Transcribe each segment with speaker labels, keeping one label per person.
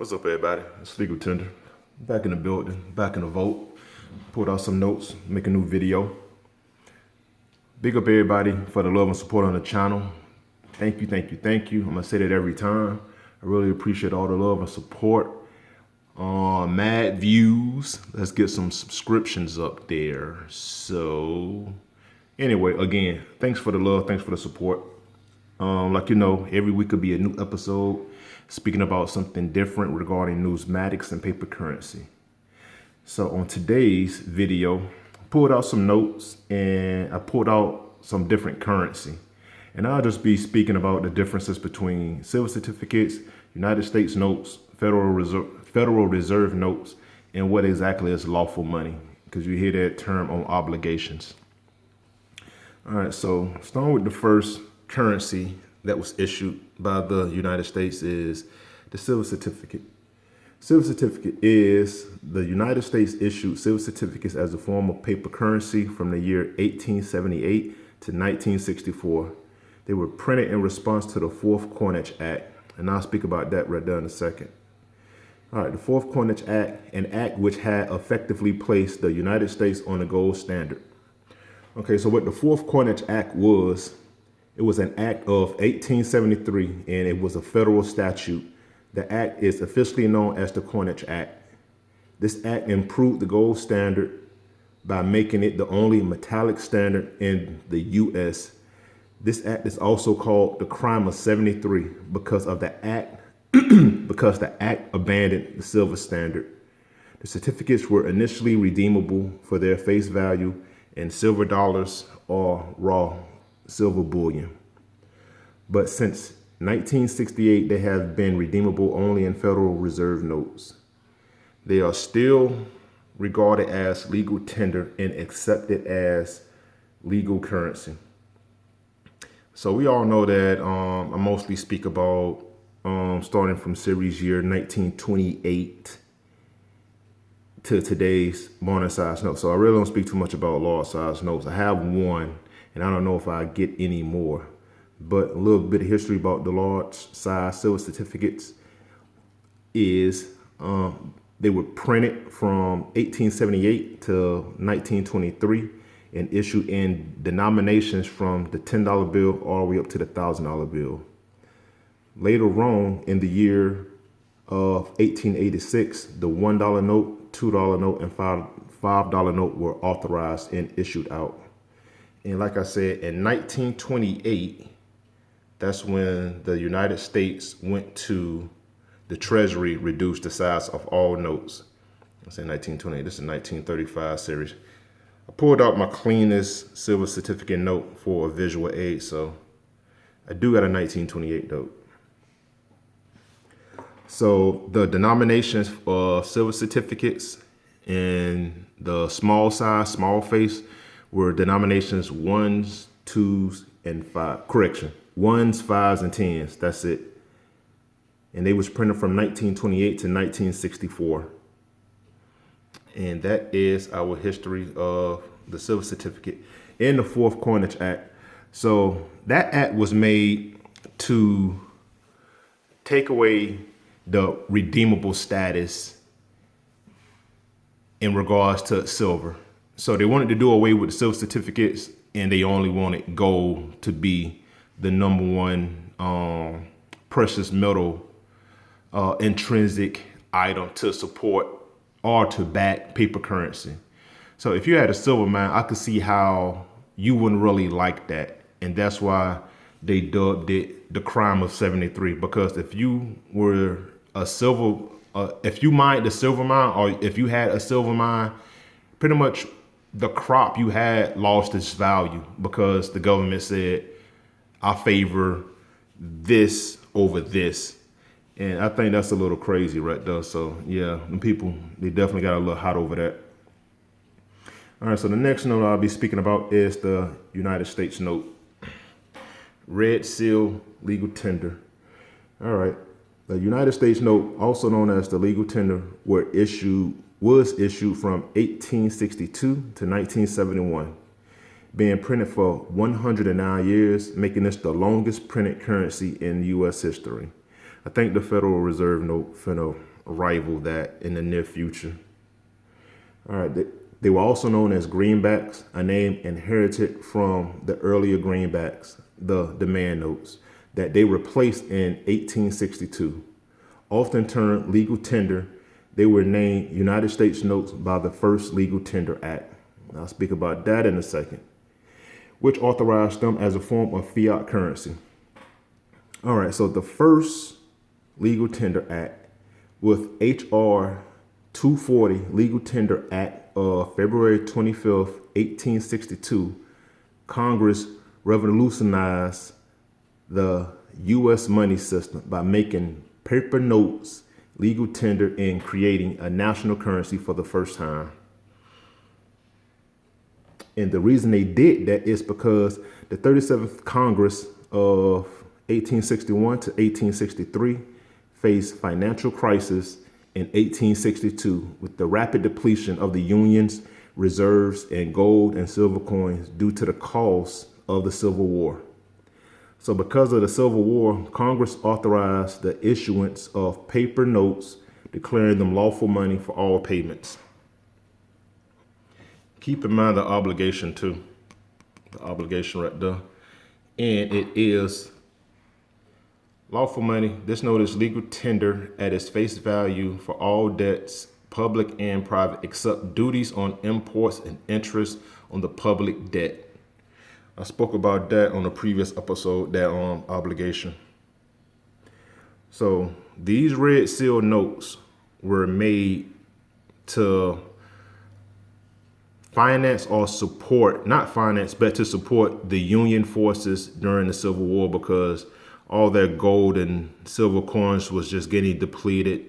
Speaker 1: What's up, everybody? It's Legal Tender. Back in the building, back in the vault. Pulled out some notes, make a new video. Big up everybody for the love and support on the channel. Thank you, thank you, thank you. I'm gonna say that every time. I really appreciate all the love and support. Mad views. Let's get some subscriptions up there. So, anyway, again, thanks for the love, thanks for the support. Like you know, every week could be a new episode speaking about something different regarding numismatics and paper currency. So on today's video, I pulled out some notes and I pulled out some different currency. And I'll just be speaking about the differences between silver certificates, United States notes, Federal Reserve notes, and what exactly is lawful money, because you hear that term on obligations. All right, so starting with the first currency that was issued by the United States is the silver certificate. Silver certificate is the United States issued silver certificates as a form of paper currency from the year 1878 to 1964. They were printed in response to the Fourth Coinage Act, and I'll speak about that right there in a second. All right, the Fourth Coinage Act, an act which had effectively placed the United States on the gold standard. Okay, so what the Fourth Coinage Act was, it was an act of 1873, and it was a federal statute. The act is officially known as the Coinage Act. This act improved the gold standard by making it the only metallic standard in the U.S. This act is also called the Crime of 73 because of the act, because the act abandoned the silver standard. The certificates were initially redeemable for their face value in silver dollars or raw silver bullion. But since 1968, they have been redeemable only in Federal Reserve notes. They are still regarded as legal tender and accepted as legal currency. So we all know that I mostly speak about starting from series year 1928 to today's modern size notes. So I really don't speak too much about large size notes. I have one, and I don't know if I get any more. But a little bit of history about the large size silver certificates is they were printed from 1878 to 1923 and issued in denominations from the $10 bill all the way up to the $1,000 bill. Later on in the year of 1886, the $1 note, $2 note, and $5 note were authorized and issued out. And like I said, in 1928, that's when the United States went to the Treasury, reduced the size of all notes. I say 1928, this is a 1935 series. I pulled out my cleanest silver certificate note for a visual aid, so I do got a 1928 note. So the denominations of silver certificates in the small size, small face, were denominations 1s, 2s, and 5. Correction, 1s, 5s, and 10s. That's it. And they was printed from 1928 to 1964. And that is our history of the silver certificate in the Fourth Coinage Act. So that act was made to take away the redeemable status in regards to silver. So they wanted to do away with the silver certificates, and they only wanted gold to be the number one precious metal intrinsic item to support or to back paper currency. So if you had a silver mine, I could see how you wouldn't really like that. And that's why they dubbed it the Crime of 73, because if you were a silver, if you mined the silver mine, or if you had a silver mine, pretty much the crop you had lost its value because the government said, I favor this over this. And I think that's a little crazy right there. So yeah, the people, they definitely got a little hot over that. All right, so the next note I'll be speaking about is the United States note. Red seal legal tender. All right, the United States note, also known as the legal tender, was issued from 1862 to 1971, being printed for 109 years, making this the longest printed currency in U.S. history. I think the Federal Reserve note finna rival that in the near future. All right, they were also known as greenbacks, a name inherited from the earlier greenbacks, the demand notes, that they replaced in 1862. Often termed legal tender, they were named United States notes by the first Legal Tender Act. I'll speak about that in a second, which authorized them as a form of fiat currency. All right, so the first Legal Tender Act with H.R. 240 Legal Tender Act of February 25th, 1862, Congress revolutionized the U.S. money system by making paper notes legal tender and creating a national currency for the first time. And the reason they did that is because the 37th Congress of 1861 to 1863 faced financial crisis in 1862 with the rapid depletion of the Union's reserves and gold and silver coins due to the cost of the Civil War. So because of the Civil War, Congress authorized the issuance of paper notes, declaring them lawful money for all payments. Keep in mind the obligation too, the obligation right there. And it is lawful money. This note is legal tender at its face value for all debts, public and private, except duties on imports and interest on the public debt. I spoke about that on a previous episode, that obligation. So these red seal notes were made to finance or support, not finance, but to support the Union forces during the Civil War, because all their gold and silver coins was just getting depleted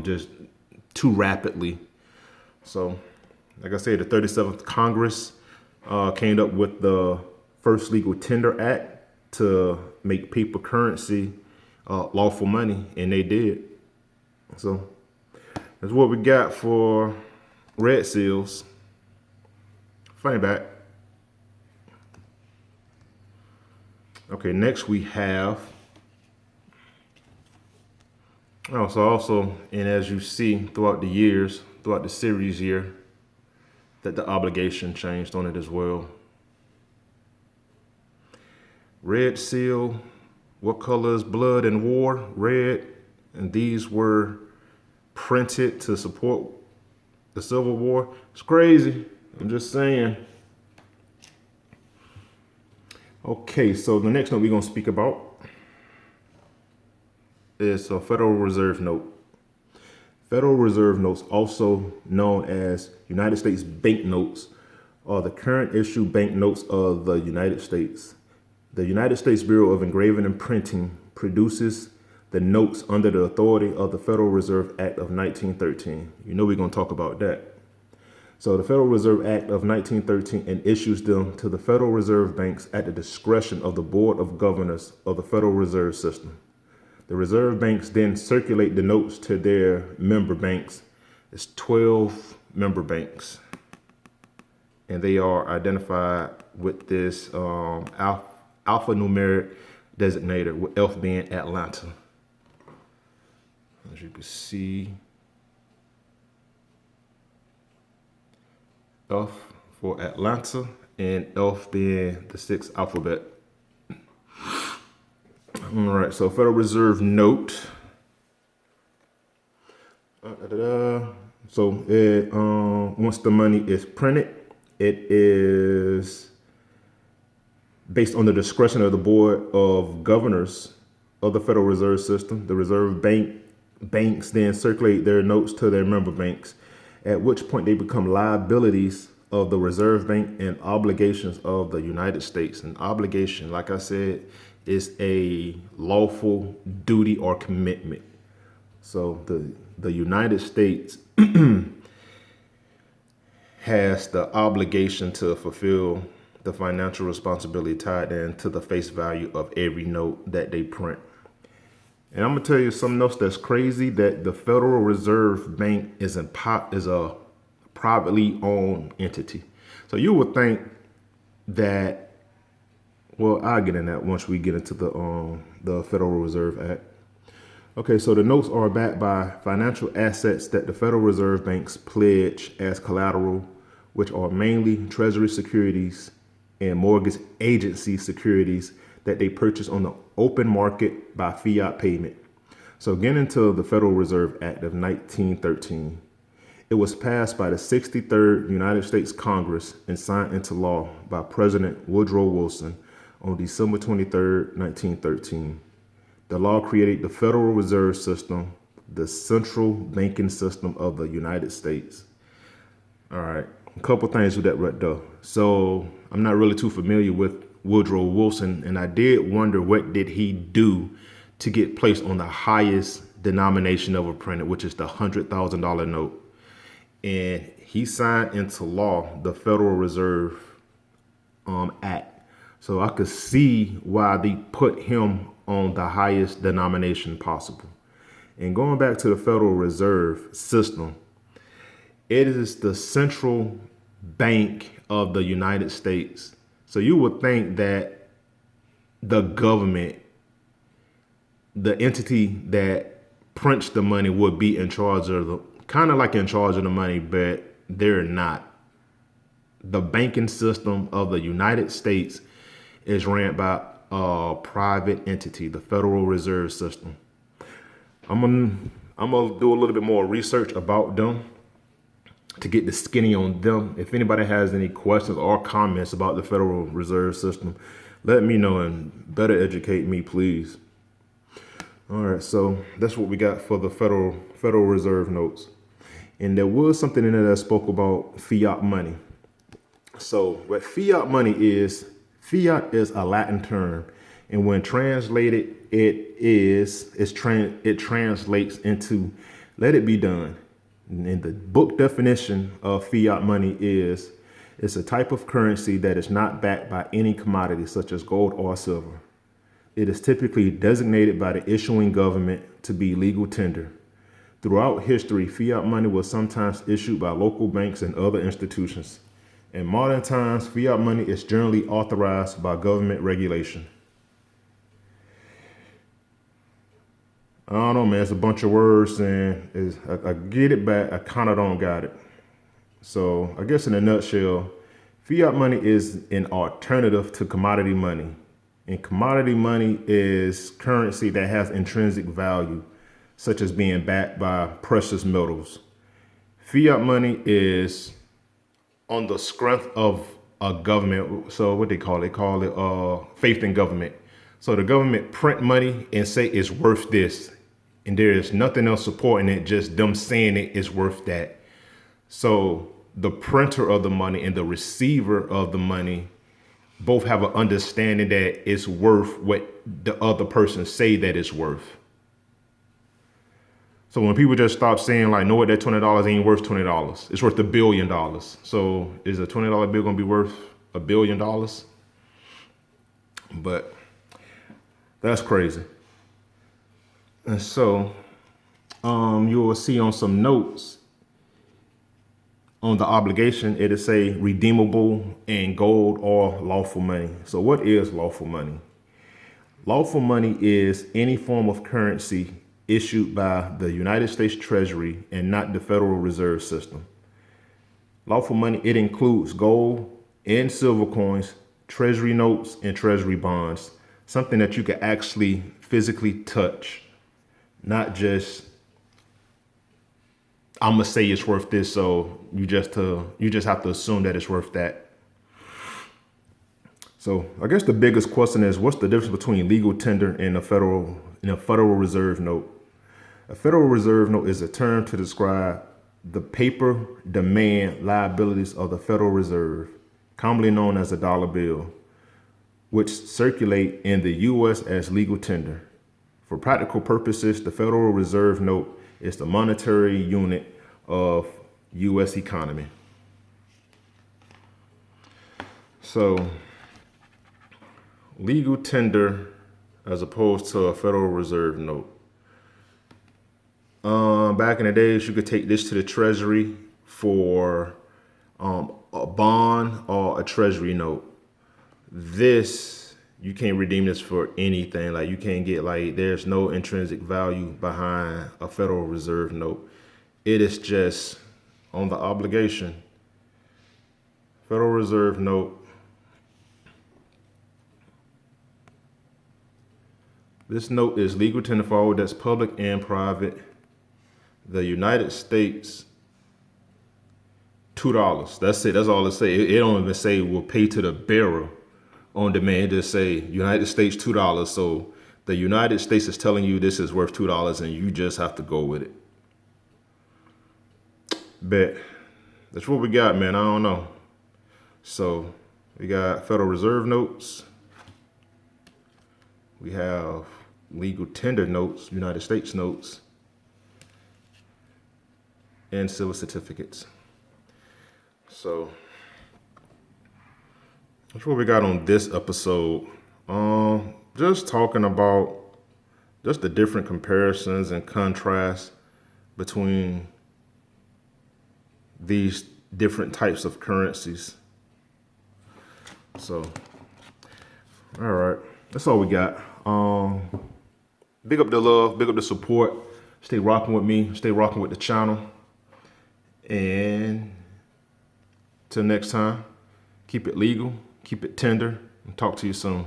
Speaker 1: just too rapidly. So, like I said, the 37th Congress came up with the first Legal Tender Act to make paper currency lawful money, and they did. So that's what we got for red seals. Funny back. Okay, next we have also, and as you see throughout the years, throughout the series here, that the obligation changed on it as well. Red seal, what color is blood in war? Red. And these were printed to support the Civil War. It's crazy. I'm just saying. Okay, so the next note we're going to speak about is a Federal Reserve note. Federal Reserve notes, also known as United States banknotes, are the current issue banknotes of the United States. The United States Bureau of Engraving and Printing produces the notes under the authority of the Federal Reserve Act of 1913. You know we're going to talk about that. So the Federal Reserve Act of 1913 and issues them to the Federal Reserve banks at the discretion of the Board of Governors of the Federal Reserve System. The Reserve banks then circulate the notes to their member banks. It's 12 member banks, and they are identified with this alphanumeric designator, with F being Atlanta. As you can see, F for Atlanta, and F being the 6th alphabet. All right, so Federal Reserve note. So it once the money is printed, it is based on the discretion of the Board of Governors of the Federal Reserve System. The Reserve banks then circulate their notes to their member banks, at which point they become liabilities of the Reserve Bank and obligations of the United States. An obligation, like I said, is a lawful duty or commitment. So the United States has the obligation to fulfill the financial responsibility tied into the face value of every note that they print. And I'm gonna tell you something else that's crazy, that the Federal Reserve Bank is a privately owned entity. So you would think that, well, I'll get in that once we get into the Federal Reserve Act. Okay, so the notes are backed by financial assets that the Federal Reserve Banks pledge as collateral, which are mainly Treasury securities and mortgage agency securities that they purchase on the open market by fiat payment. So getting into the Federal Reserve Act of 1913, it was passed by the 63rd United States Congress and signed into law by President Woodrow Wilson on December 23rd, 1913. The law created the Federal Reserve System, the central banking system of the United States. All right, a couple things with that right there. So I'm not really too familiar with Woodrow Wilson, and I did wonder what did he do to get placed on the highest denomination of a printed, which is the $100,000 note. And he signed into law the Federal Reserve Act. So I could see why they put him on the highest denomination possible. And going back to the Federal Reserve System, it is the central bank of the United States. So you would think that the government, the entity that prints the money, would be in charge of the, kind of like in charge of the money, but they're not. The banking system of the United States is ran by a private entity, the Federal Reserve System. I'm gonna do a little bit more research about them to get the skinny on them. If anybody has any questions or comments about the Federal Reserve System, let me know and better educate me, please. All right, so that's what we got for the Federal Reserve notes. And there was something in there that spoke about fiat money. So what fiat money is, fiat is a Latin term, and when translated, it translates into "let it be done." And the book definition of fiat money is it's a type of currency that is not backed by any commodity such as gold or silver. It is typically designated by the issuing government to be legal tender. Throughout history, fiat money was sometimes issued by local banks and other institutions. In modern times, fiat money is generally authorized by government regulation. I don't know, man. It's a bunch of words, and I get it, but I kind of don't got it. So I guess in a nutshell, fiat money is an alternative to commodity money. And commodity money is currency that has intrinsic value, such as being backed by precious metals. Fiat money is on the strength of a government. So what they call it faith in government. So the government print money and say it's worth this, and there is nothing else supporting it, just them saying it is worth that. So the printer of the money and the receiver of the money both have an understanding that it's worth what the other person say that it's worth. So when people just stop saying like, no, what, that $20 ain't worth $20. It's worth $1 billion. So is a $20 bill gonna be worth $1 billion? But that's crazy. And so you will see on some notes on the obligation, it'll say redeemable in gold or lawful money. So what is lawful money? Lawful money is any form of currency issued by the United States Treasury and not the Federal Reserve System. Lawful money, it includes gold and silver coins, treasury notes, and treasury bonds, something that you can actually physically touch, not just, I'm gonna say it's worth this, so you just have to assume that it's worth that. So I guess the biggest question is, what's the difference between legal tender and a Federal Reserve note? A Federal Reserve note is a term to describe the paper demand liabilities of the Federal Reserve, commonly known as a dollar bill, which circulate in the U.S. as legal tender. For practical purposes, the Federal Reserve note is the monetary unit of U.S. economy. So legal tender as opposed to a Federal Reserve note. Back in the days, you could take this to the Treasury for a bond or a Treasury note. This You can't redeem this for anything. Like, you can't get, like, there's no intrinsic value behind a Federal Reserve note. It is just on the obligation. Federal Reserve note. This note is legal tender for all debts, public and private. The United States, $2. That's it. That's all it say. It don't even say will pay to the bearer on demand. It just say United States $2. So the United States is telling you this is worth $2, and you just have to go with it. Bet. That's what we got, man. I don't know. So we got Federal Reserve notes. We have legal tender notes, United States notes, and civil certificates. So that's what we got on this episode. Just talking about just the different comparisons and contrasts between these different types of currencies. So, all right, that's all we got. Big up the love, big up the support. Stay rocking with me, stay rocking with the channel. And till next time, keep it legal, keep it tender, and talk to you soon.